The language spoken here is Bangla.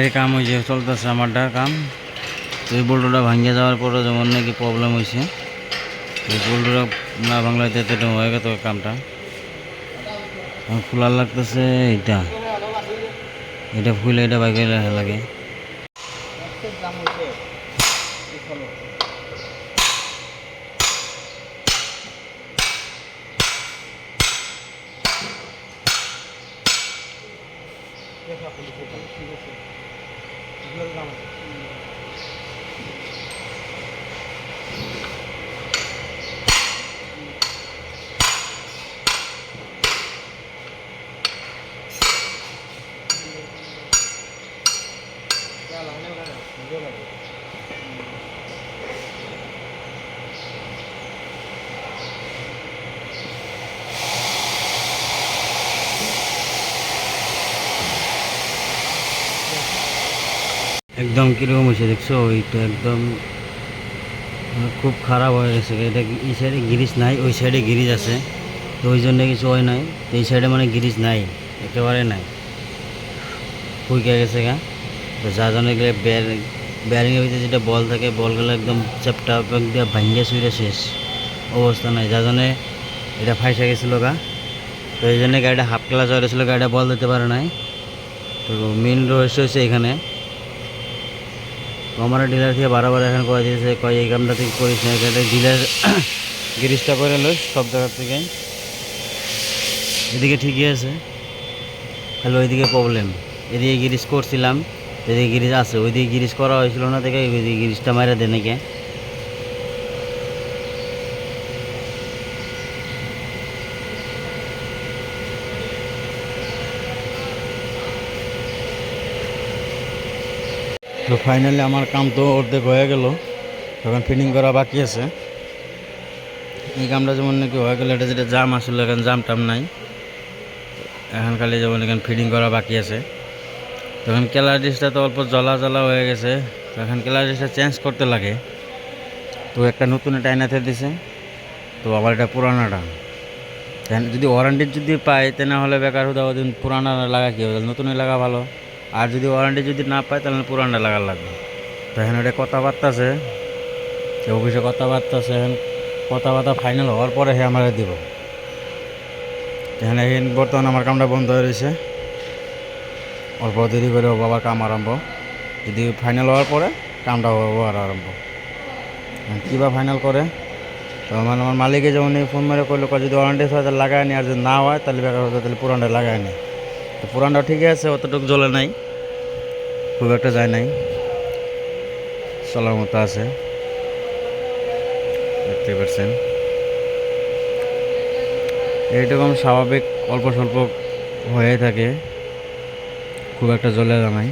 গাড়ির কাম হয়েছে, চলতেছে আমারটার কাম। তো এই বোল্টটা ভাঙিয়ে যাওয়ার পরে যেমন নাকি প্রবলেম হয়েছে, এই বোল্টটা না ভাঙলাইতে এটা হয়ে গেত কামটা। খোলার লাগতেছে এটা, এটা খুলে এটা বাইকে লাগে। একদম কীরকম হয়েছে দেখছো, ওইটা একদম খুব খারাপ হয়ে গেছে। এটা এই সাইডে গিরিজ নাই, ওই সাইডে গিরিজ আছে, তো ওই জন্য কিছু হয় নাই। তো এই সাইডে মানে গিরিজ নাই, একেবারে নাই, ফুইকে গেছে গা। তো যা জন্য গেলে ব্যারিংয়ের ভিতরে যেটা বল থাকে, বলগুলো একদম চ্যাপটা দিয়ে ভাঙ্গে চুইরে শেষ অবস্থা নাই, যার জন্যে এটা ফাইসা গেছিলো গা। তো এই জন্যে গাড়িটা হাফ ক্লাস হয়ে গেছিলো, গাড়িটা বল দিতে পারে নাই। তো মেন রহস্য হচ্ছে এখানে। তো আমার ডিলার থেকে বারবার এখন কয়ে দিয়েছে, কয় এই কামটা থেকে করিস না, এখানে ডিলার গিরিজটা করে লো সব জায়গার থেকে। এদিকে ঠিকই আছে, খালি ওইদিকে প্রবলেম। এদিকে গিরিজ করছিলাম, এদিকে গিরিজ আছে, ওইদিকে গিরিজ করা হয়েছিল না, দেখে ওইদিকে গিরিজটা মারা দেয় নাকি। তো ফাইনালি আমার কাম তো অর্ধেক হয়ে গেল, তখন ফিটিং করা বাকি আছে। এই কামটা যেমন নাকি হয়ে গেলে, এটা যেটা জাম আসলে এখন জাম টাম নাই, এখন খালি যেমন এখানে ফিটিং করা বাকি আছে। তখন কেলার ডিসটা তো অল্প জ্বলা জ্বলা হয়ে গেছে, তখন কেলার ডিসটা চেঞ্জ করতে লাগে। তো একটা নতুন এটা এনাতে দিছে, তো আবার এটা পুরানাটা। যদি ওয়ারেন্টি যদি পাই না হলে বেকার হুদা ওদিন পুরানা লাগা কী হবে, নতুনই লাগা ভালো। আর যদি ওয়ারেন্টি যদি না পাই তাহলে পুরানটা লাগার লাগবে। তো এখন এটা কথাবার্তা আছে, অফিসে কথাবার্তা আছে, এখন কথাবার্তা ফাইনাল হওয়ার পরে হে আমরা দিব। এখানে বর্তমানে আমার কামটা বন্ধ হয়ে রয়েছে, অল্প দেরি করে হবো আবার কাম আরম্ভ। যদি ফাইনাল হওয়ার পরে কামটা হবো আর আরম্ভ। কীবা ফাইনাল করে, তো মানে আমার মালিকে যেমন ফোন মেরে করলো, যদি ওয়ারেন্টি হয় তাহলে লাগায় নি, আর যদি না হয় তাহলে বেকার হতো, তাহলে পুরানটা লাগায় নি। তো পুরানটা ঠিকই আছে, অতটুকু জ্বলে নাই, খুব একটা যায় নাই, চলার মতো আছে, দেখতে পাচ্ছেন। এইরকম স্বাভাবিক অল্প স্বল্প হয়ে থাকে, খুব একটা জ্বলে যায় নাই।